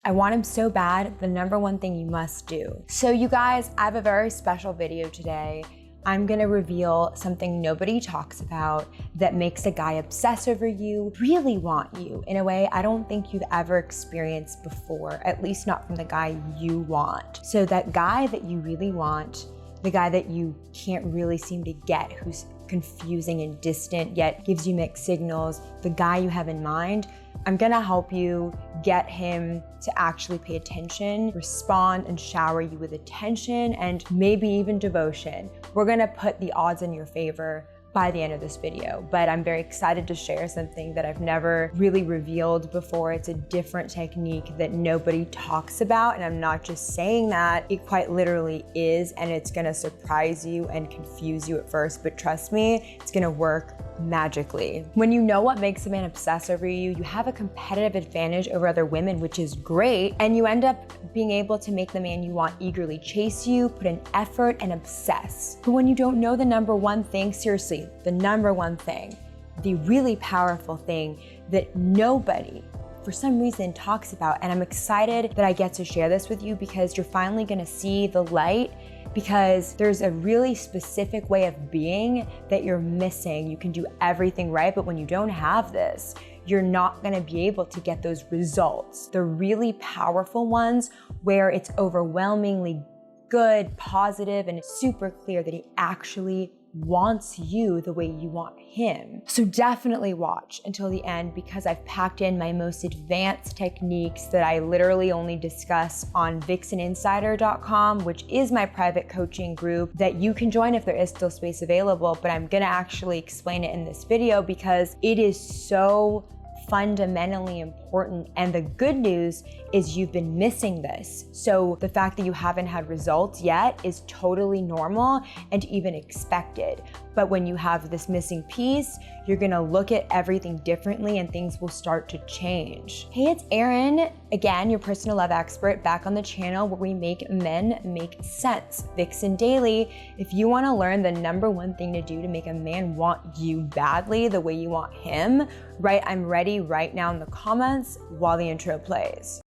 I want him so bad, the number one thing you must do. So you guys, I have a very special video today. I'm gonna reveal something nobody talks about that makes a guy obsess over you, really want you in a way I don't think you've ever experienced before, at least not from the guy you want. So that guy that you really want, the guy that you can't really seem to get, who's confusing and distant yet gives you mixed signals, the guy you have in mind, I'm gonna help you get him to actually pay attention, respond, and shower you with attention and maybe even devotion. We're gonna put the odds in your favor by the end of this video, but I'm very excited to share something that I've never really revealed before. It's a different technique that nobody talks about, and I'm not just saying that, it quite literally is, and it's gonna surprise you and confuse you at first, but trust me, it's gonna work magically. When you know what makes a man obsess over you, you have a competitive advantage over other women, which is great, and you end up being able to make the man you want eagerly chase you, put in effort, and obsess. But when you don't know the number one thing, seriously, the number one thing, the really powerful thing that nobody for some reason talks about, and I'm excited that I get to share this with you because you're finally gonna see the light, because there's a really specific way of being that you're missing. You can do everything right, but when you don't have this, you're not gonna be able to get those results. The really powerful ones where it's overwhelmingly good, positive, and it's super clear that he actually wants you the way you want him. So definitely watch until the end because I've packed in my most advanced techniques that I literally only discuss on vixeninsider.com, which is my private coaching group that you can join if there is still space available, but I'm gonna actually explain it in this video because it is so fundamentally important. And the good news is you've been missing this. So the fact that you haven't had results yet is totally normal and even expected. But when you have this missing piece, you're gonna look at everything differently and things will start to change. Hey, it's Erin, again, your personal love expert, back on the channel where we make men make sense. Vixen Daily. If you wanna learn the number one thing to do to make a man want you badly the way you want him, write "I'm ready" right now in the comments while the intro plays.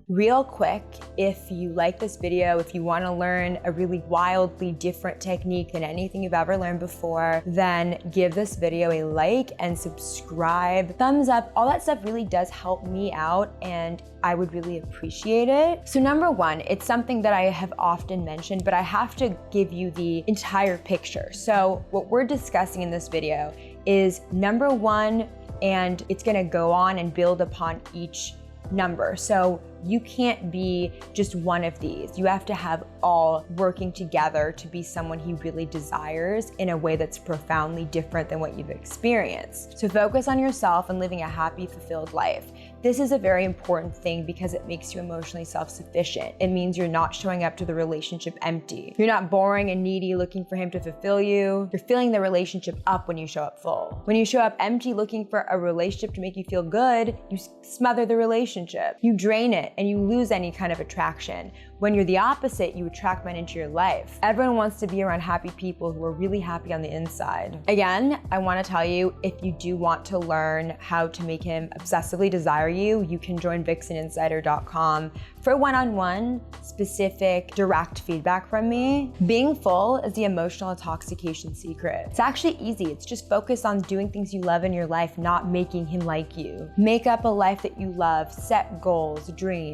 Real quick, if you like this video, if you wanna learn a really wildly different technique than anything you've ever learned before, then give this video a like and subscribe, thumbs up, all that stuff really does help me out and I would really appreciate it. So number one, it's something that I have often mentioned, but I have to give you the entire picture. So what we're discussing in this video is number one, and it's gonna go on and build upon each number. So you can't be just one of these. You have to have all working together to be someone he really desires in a way that's profoundly different than what you've experienced. So focus on yourself and living a happy, fulfilled life. This is a very important thing because it makes you emotionally self-sufficient. It means you're not showing up to the relationship empty. You're not boring and needy looking for him to fulfill you. You're filling the relationship up when you show up full. When you show up empty looking for a relationship to make you feel good, you smother the relationship. You drain it and you lose any kind of attraction. When you're the opposite, you attract men into your life. Everyone wants to be around happy people who are really happy on the inside. Again, I want to tell you, if you do want to learn how to make him obsessively desire you, you can join vixeninsider.com for one-on-one, specific, direct feedback from me. Being full is the emotional intoxication secret. It's actually easy. It's just focus on doing things you love in your life, not making him like you. Make up a life that you love, set goals, dreams.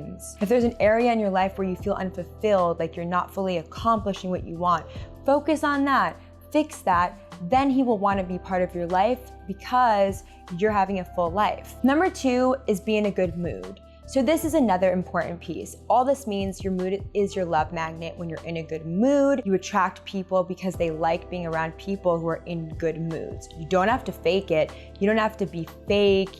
If there's an area in your life where you feel unfulfilled, like you're not fully accomplishing what you want, focus on that, fix that, then he will want to be part of your life because you're having a full life. Number two is be in a good mood. So this is another important piece. All this means your mood is your love magnet. When you're in a good mood, you attract people because they like being around people who are in good moods. You don't have to fake it. You don't have to be fake,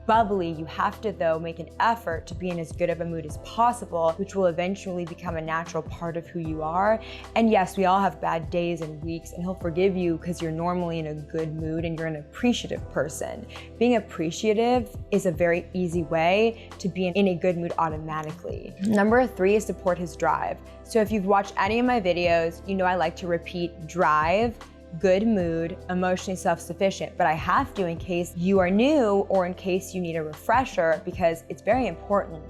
bubbly. You have to, though, make an effort to be in as good of a mood as possible, which will eventually become a natural part of who you are. And yes, we all have bad days and weeks, and he'll forgive you because you're normally in a good mood and you're an appreciative person. Being appreciative is a very easy way to be in a good mood automatically. Number three is support his drive. So if you've watched any of my videos, you know I like to repeat drive, good mood, emotionally self-sufficient, but I have to in case you are new or in case you need a refresher because it's very important.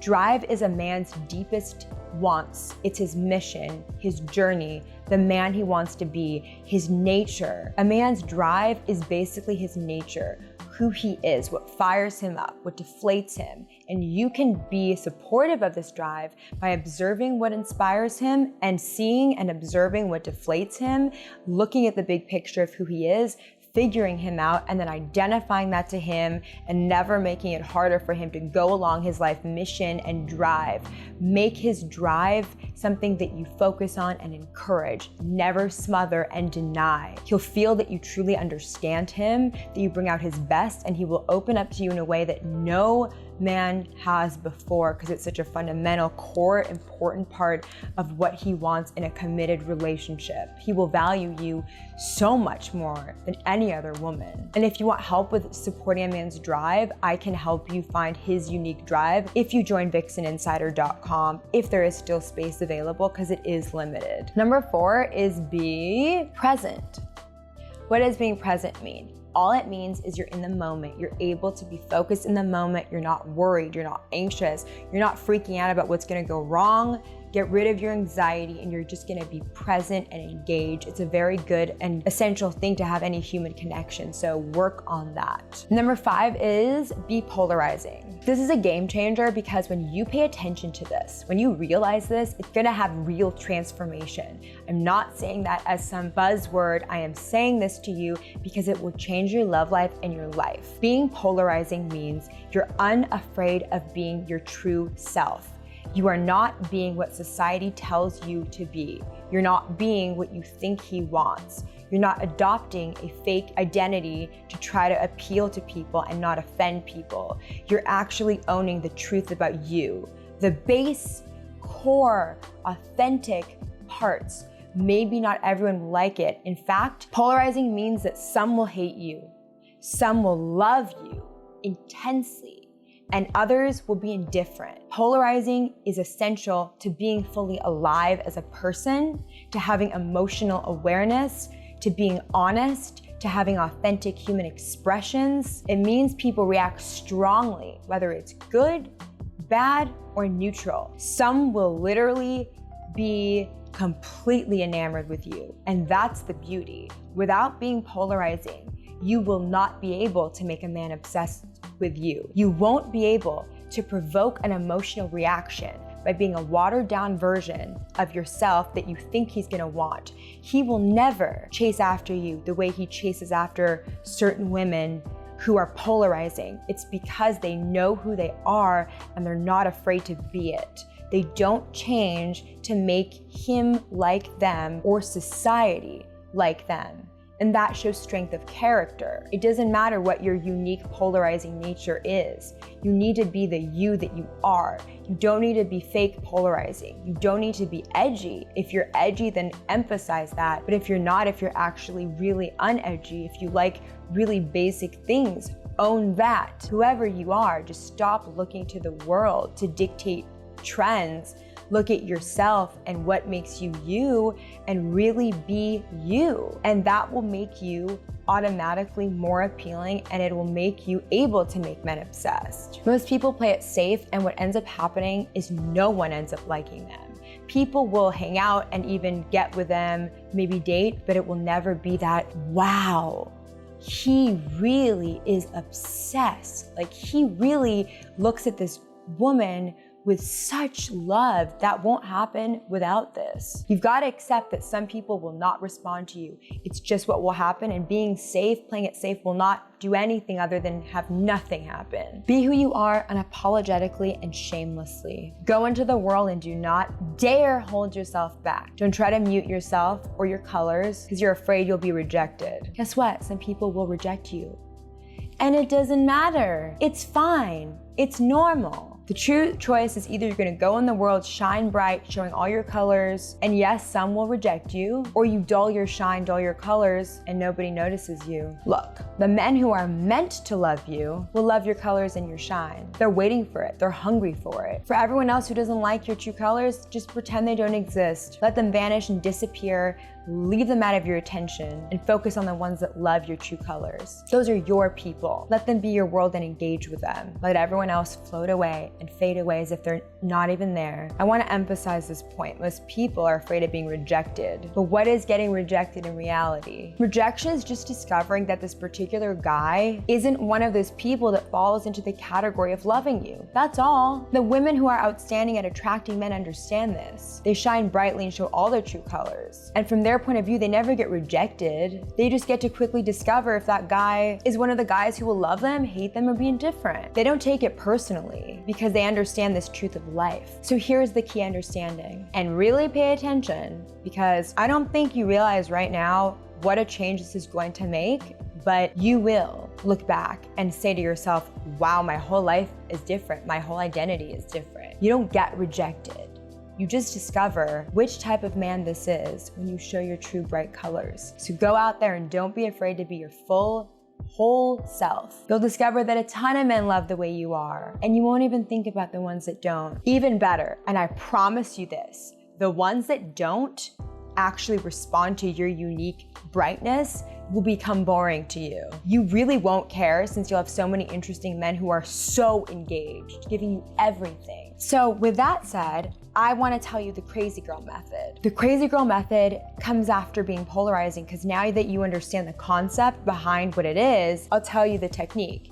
Drive is a man's deepest wants. It's his mission, his journey, the man he wants to be, his nature. A man's drive is basically his nature, who he is, what fires him up, what deflates him. And you can be supportive of this drive by observing what inspires him and seeing and observing what deflates him, looking at the big picture of who he is, figuring him out, and then identifying that to him and never making it harder for him to go along his life mission and drive. Make his drive something that you focus on and encourage, never smother and deny. He'll feel that you truly understand him, that you bring out his best, and he will open up to you in a way that no man has before, because it's such a fundamental, core, important part of what he wants in a committed relationship. He will value you so much more than any other woman. And if you want help with supporting a man's drive, I can help you find his unique drive if you join vixeninsider.com, if there is still space available, because it is limited. Number 4 is be present. What does being present mean? All it means is you're in the moment. You're able to be focused in the moment. You're not worried. You're not anxious. You're not freaking out about what's gonna go wrong. Get rid of your anxiety and you're just gonna be present and engaged. It's a very good and essential thing to have any human connection, so work on that. Number 5 is be polarizing. This is a game changer because when you pay attention to this, when you realize this, it's gonna have real transformation. I'm not saying that as some buzzword. I am saying this to you because it will change your love life and your life. Being polarizing means you're unafraid of being your true self. You are not being what society tells you to be. You're not being what you think he wants. You're not adopting a fake identity to try to appeal to people and not offend people. You're actually owning the truth about you. The base, core, authentic parts. Maybe not everyone will like it. In fact, polarizing means that some will hate you, some will love you intensely, and others will be indifferent. Polarizing is essential to being fully alive as a person, to having emotional awareness, to being honest, to having authentic human expressions. It means people react strongly, whether it's good, bad, or neutral. Some will literally be completely enamored with you, and that's the beauty. Without being polarizing, you will not be able to make a man obsessed with you. You won't be able to provoke an emotional reaction by being a watered down version of yourself that you think he's gonna want. He will never chase after you the way he chases after certain women who are polarizing. It's because they know who they are and they're not afraid to be it. They don't change to make him like them or society like them. And that shows strength of character. It doesn't matter what your unique polarizing nature is. You need to be the you that you are. You don't need to be fake polarizing. You don't need to be edgy. If you're edgy, then emphasize that. But if you're not, if you're actually really unedgy, if you like really basic things, own that. Whoever you are, just stop looking to the world to dictate trends. Look at yourself and what makes you you and really be you. And that will make you automatically more appealing and it will make you able to make men obsessed. Most people play it safe and what ends up happening is no one ends up liking them. People will hang out and even get with them, maybe date, but it will never be that, wow, he really is obsessed. Like he really looks at this woman with such love. That won't happen without this. You've got to accept that some people will not respond to you. It's just what will happen, and being safe, playing it safe, will not do anything other than have nothing happen. Be who you are unapologetically and shamelessly. Go into the world and do not dare hold yourself back. Don't try to mute yourself or your colors because you're afraid you'll be rejected. Guess what? Some people will reject you. And it doesn't matter. It's fine. It's normal. The true choice is either you're gonna go in the world, shine bright, showing all your colors, and yes, some will reject you, or you dull your shine, dull your colors, and nobody notices you. Look, the men who are meant to love you will love your colors and your shine. They're waiting for it, they're hungry for it. For everyone else who doesn't like your true colors, just pretend they don't exist. Let them vanish and disappear. Leave them out of your attention and focus on the ones that love your true colors. Those are your people. Let them be your world and engage with them. Let everyone else float away and fade away as if they're not even there. I want to emphasize this point. Most people are afraid of being rejected. But what is getting rejected in reality? Rejection is just discovering that this particular guy isn't one of those people that falls into the category of loving you. That's all. The women who are outstanding at attracting men understand this. They shine brightly and show all their true colors. And from their point of view, they never get rejected. They just get to quickly discover if that guy is one of the guys who will love them, hate them, or be indifferent. They don't take it personally because they understand this truth of life. So here's the key understanding. And really pay attention, because I don't think you realize right now what a change this is going to make, but you will look back and say to yourself, wow, my whole life is different. My whole identity is different. You don't get rejected. You just discover which type of man this is when you show your true bright colors. So go out there and don't be afraid to be your whole self. You'll discover that a ton of men love the way you are, and you won't even think about the ones that don't. Even better, and I promise you this, the ones that don't actually respond to your unique brightness will become boring to you. You really won't care, since you'll have so many interesting men who are so engaged, giving you everything. So with that said, I want to tell you the crazy girl method. The crazy girl method comes after being polarizing, because now that you understand the concept behind what it is, I'll tell you the technique.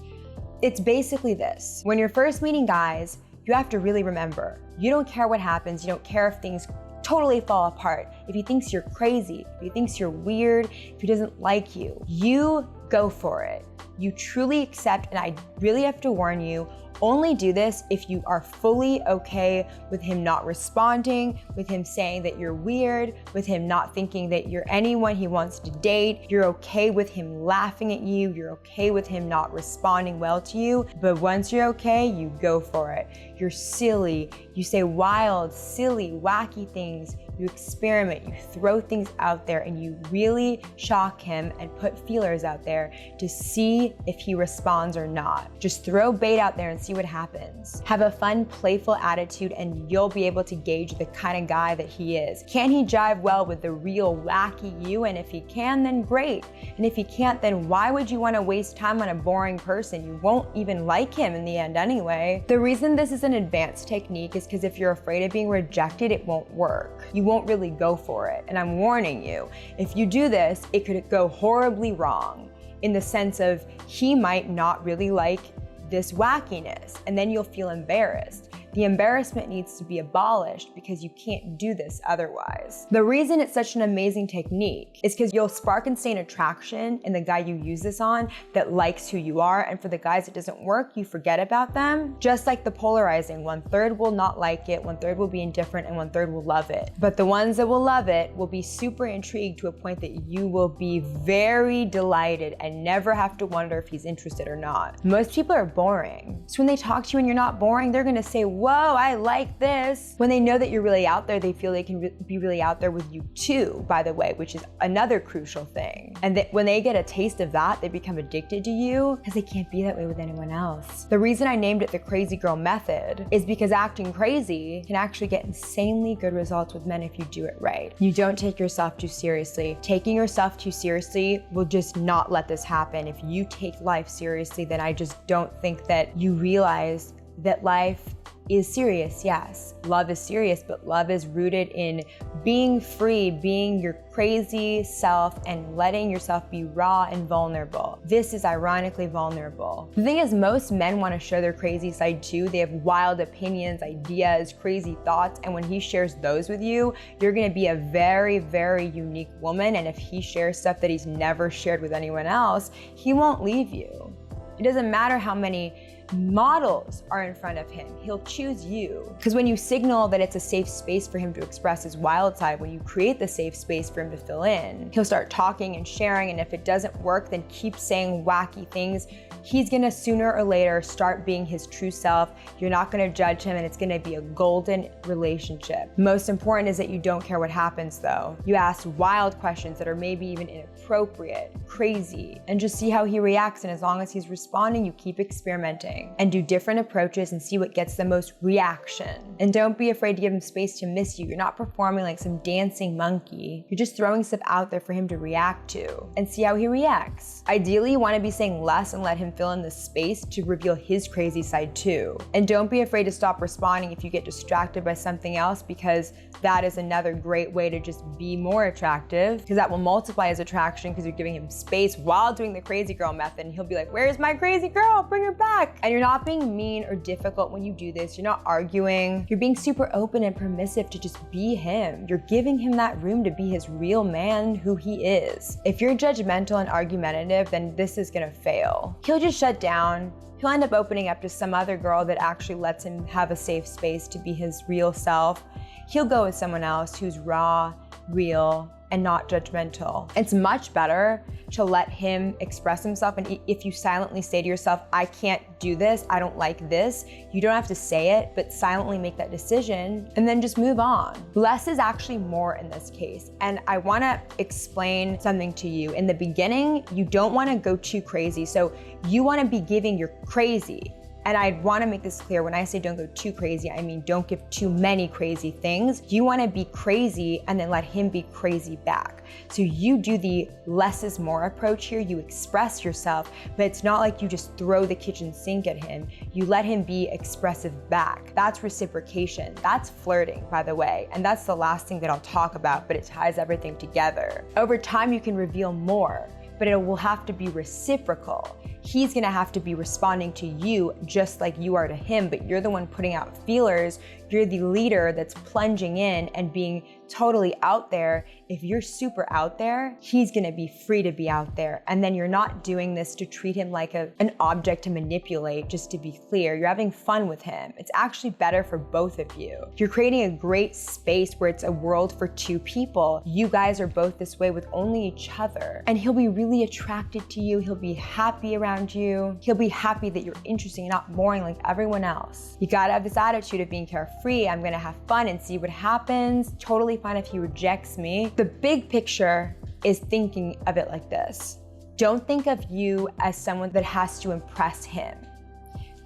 It's basically this. When you're first meeting guys, you have to really remember, you don't care what happens, you don't care if things totally fall apart. If he thinks you're crazy, if he thinks you're weird, if he doesn't like you, you go for it. You truly accept, and I really have to warn you, only do this if you are fully okay with him not responding, with him saying that you're weird, with him not thinking that you're anyone he wants to date. You're okay with him laughing at you. You're okay with him not responding well to you. But once you're okay, you go for it. You're silly. You say wild, silly, wacky things. You experiment, you throw things out there, and you really shock him and put feelers out there to see if he responds or not. Just throw bait out there and see what happens. Have a fun, playful attitude, and you'll be able to gauge the kind of guy that he is. Can he jive well with the real wacky you? And if he can, then great. And if he can't, then why would you want to waste time on a boring person? You won't even like him in the end anyway. The reason this is an advanced technique is because if you're afraid of being rejected, it won't work. You won't really go for it. And I'm warning you, if you do this, it could go horribly wrong, in the sense of he might not really like this wackiness, and then you'll feel embarrassed. The embarrassment needs to be abolished, because you can't do this otherwise. The reason it's such an amazing technique is because you'll spark and sustain attraction in the guy you use this on that likes who you are, and for the guys it doesn't work, you forget about them. Just like the polarizing, 1/3 will not like it, 1/3 will be indifferent, and 1/3 will love it. But the ones that will love it will be super intrigued to a point that you will be very delighted and never have to wonder if he's interested or not. Most people are boring. So when they talk to you and you're not boring, they're gonna say, whoa, I like this. When they know that you're really out there, they feel they can be really out there with you too, by the way, which is another crucial thing. And when they get a taste of that, they become addicted to you because they can't be that way with anyone else. The reason I named it the crazy girl method is because acting crazy can actually get insanely good results with men if you do it right. You don't take yourself too seriously. Taking yourself too seriously will just not let this happen. If you take life seriously, then I just don't think that you realize that life is serious. Yes, love is serious, but love is rooted in being free, being your crazy self, and letting yourself be raw and vulnerable. This is ironically vulnerable. The thing is, most men want to show their crazy side too. They have wild opinions, ideas, crazy thoughts, and when he shares those with you, you're gonna be a very, very unique woman, and if he shares stuff that he's never shared with anyone else, he won't leave you. It doesn't matter how many models are in front of him, he'll choose you. Because when you signal that it's a safe space for him to express his wild side, when you create the safe space for him to fill in, he'll start talking and sharing, and if it doesn't work, then keep saying wacky things. He's gonna sooner or later start being his true self. You're not gonna judge him, and it's gonna be a golden relationship. Most important is that you don't care what happens though. You ask wild questions that are maybe even inappropriate, crazy, and just see how he reacts, and as long as he's responding, you keep experimenting and do different approaches and see what gets the most reaction. And don't be afraid to give him space to miss you. You're not performing like some dancing monkey. You're just throwing stuff out there for him to react to and see how he reacts. Ideally, you wanna be saying less and let him fill in the space to reveal his crazy side too. And don't be afraid to stop responding if you get distracted by something else, because that is another great way to just be more attractive, because that will multiply his attraction because you're giving him space while doing the crazy girl method, and he'll be like, where's my crazy girl? Bring her back. And you're not being mean or difficult when you do this. You're not arguing. You're being super open and permissive to just be him. You're giving him that room to be his real man, who he is. If you're judgmental and argumentative, then this is gonna fail. He'll just shut down. He'll end up opening up to some other girl that actually lets him have a safe space to be his real self. He'll go with someone else who's raw, real, and not judgmental. It's much better to let him express himself, and if you silently say to yourself, I can't do this, I don't like this, you don't have to say it, but silently make that decision and then just move on. Less is actually more in this case, and I wanna explain something to you. In the beginning, you don't wanna go too crazy, so you wanna be giving your crazy. And I wanna make this clear, when I say don't go too crazy, I mean don't give too many crazy things. You wanna be crazy and then let him be crazy back. So you do the less is more approach here. You express yourself, but it's not like you just throw the kitchen sink at him. You let him be expressive back. That's reciprocation. That's flirting, by the way. And that's the last thing that I'll talk about, but it ties everything together. Over time, you can reveal more, but it will have to be reciprocal. He's gonna have to be responding to you just like you are to him, but you're the one putting out feelers. You're the leader that's plunging in and being totally out there. If you're super out there, he's gonna be free to be out there. And then you're not doing this to treat him like an object to manipulate, just to be clear. You're having fun with him. It's actually better for both of you. You're creating a great space where it's a world for two people. You guys are both this way with only each other. And he'll be really attracted to you. He'll be happy around you. He'll be happy that you're interesting and not boring like everyone else. You gotta have this attitude of being carefree. I'm gonna have fun and see what happens. Totally fine if he rejects me. The big picture is thinking of it like this. Don't think of you as someone that has to impress him.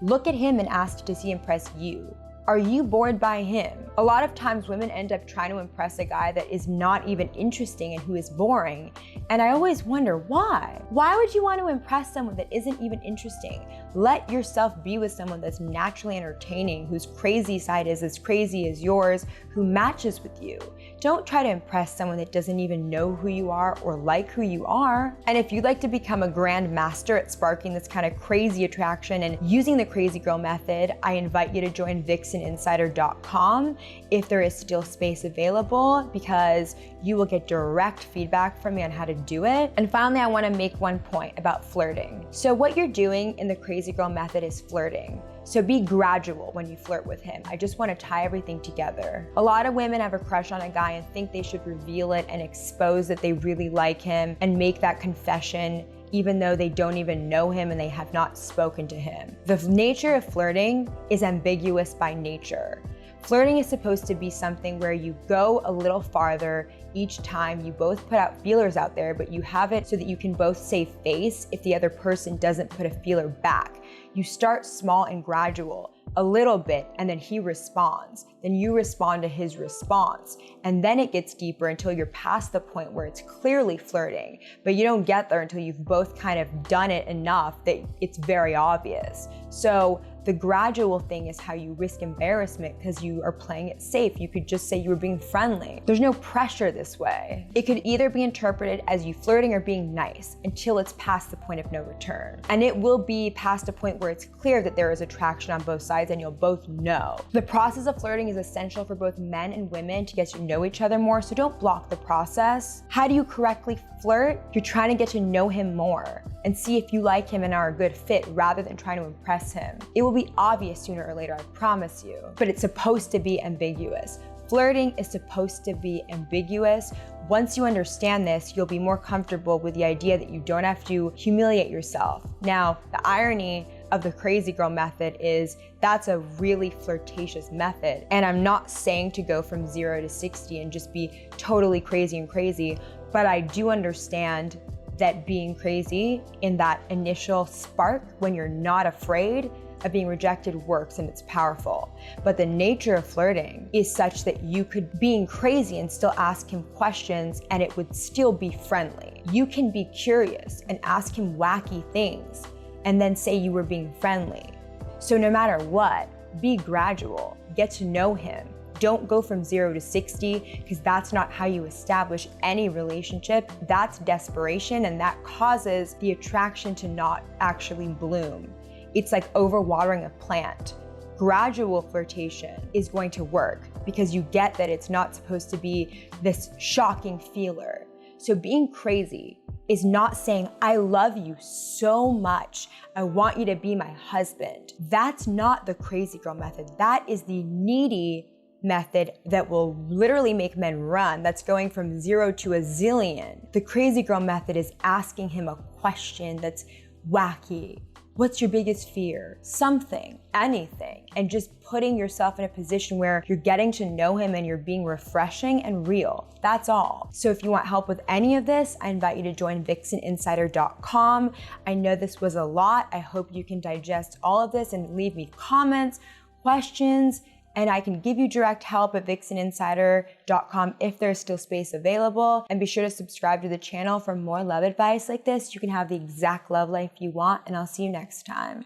Look at him and ask, does he impress you? Are you bored by him? A lot of times women end up trying to impress a guy that is not even interesting and who is boring. And I always wonder why? Why would you want to impress someone that isn't even interesting? Let yourself be with someone that's naturally entertaining, whose crazy side is as crazy as yours, who matches with you. Don't try to impress someone that doesn't even know who you are or like who you are. And if you'd like to become a grand master at sparking this kind of crazy attraction and using the crazy girl method, I invite you to join vixeninsider.com if there is still space available, because you will get direct feedback from me on how to do it. And finally, I wanna make one point about flirting. So what you're doing in the crazy girl method is flirting. So be gradual when you flirt with him. I just wanna tie everything together. A lot of women have a crush on a guy and think they should reveal it and expose that they really like him and make that confession even though they don't even know him and they have not spoken to him. The nature of flirting is ambiguous by nature. Flirting is supposed to be something where you go a little farther each time. You both put out feelers out there, but you have it so that you can both save face if the other person doesn't put a feeler back. You start small and gradual, a little bit, and then he responds. Then you respond to his response. And then it gets deeper until you're past the point where it's clearly flirting, but you don't get there until you've both kind of done it enough that it's very obvious. So the gradual thing is how you risk embarrassment because you are playing it safe. You could just say you were being friendly. There's no pressure this way. It could either be interpreted as you flirting or being nice until it's past the point of no return. And it will be past a point where it's clear that there is attraction on both sides guys and you'll both know. The process of flirting is essential for both men and women to get to know each other more, so don't block the process. How do you correctly flirt? You're trying to get to know him more and see if you like him and are a good fit rather than trying to impress him. It will be obvious sooner or later, I promise you, but it's supposed to be ambiguous. Flirting is supposed to be ambiguous. Once you understand this, you'll be more comfortable with the idea that you don't have to humiliate yourself. Now, the irony of the crazy girl method is that's a really flirtatious method. And I'm not saying to go from 0 to 60 and just be totally crazy, but I do understand that being crazy in that initial spark when you're not afraid of being rejected works and it's powerful. But the nature of flirting is such that you could being crazy and still ask him questions and it would still be friendly. You can be curious and ask him wacky things and then say you were being friendly. So no matter what, be gradual, get to know him. Don't go from 0 to 60 because that's not how you establish any relationship. That's desperation and that causes the attraction to not actually bloom. It's like overwatering a plant. Gradual flirtation is going to work because you get that it's not supposed to be this shocking feeler. So being crazy is not saying, I love you so much, I want you to be my husband. That's not the crazy girl method. That is the needy method that will literally make men run. That's going from 0 to a zillion. The crazy girl method is asking him a question that's wacky. What's your biggest fear? Something, anything, and just putting yourself in a position where you're getting to know him and you're being refreshing and real. That's all. So if you want help with any of this, I invite you to join vixeninsider.com. I know this was a lot. I hope you can digest all of this and leave me comments, questions, and I can give you direct help at vixeninsider.com if there's still space available. And be sure to subscribe to the channel for more love advice like this. You can have the exact love life you want, and I'll see you next time.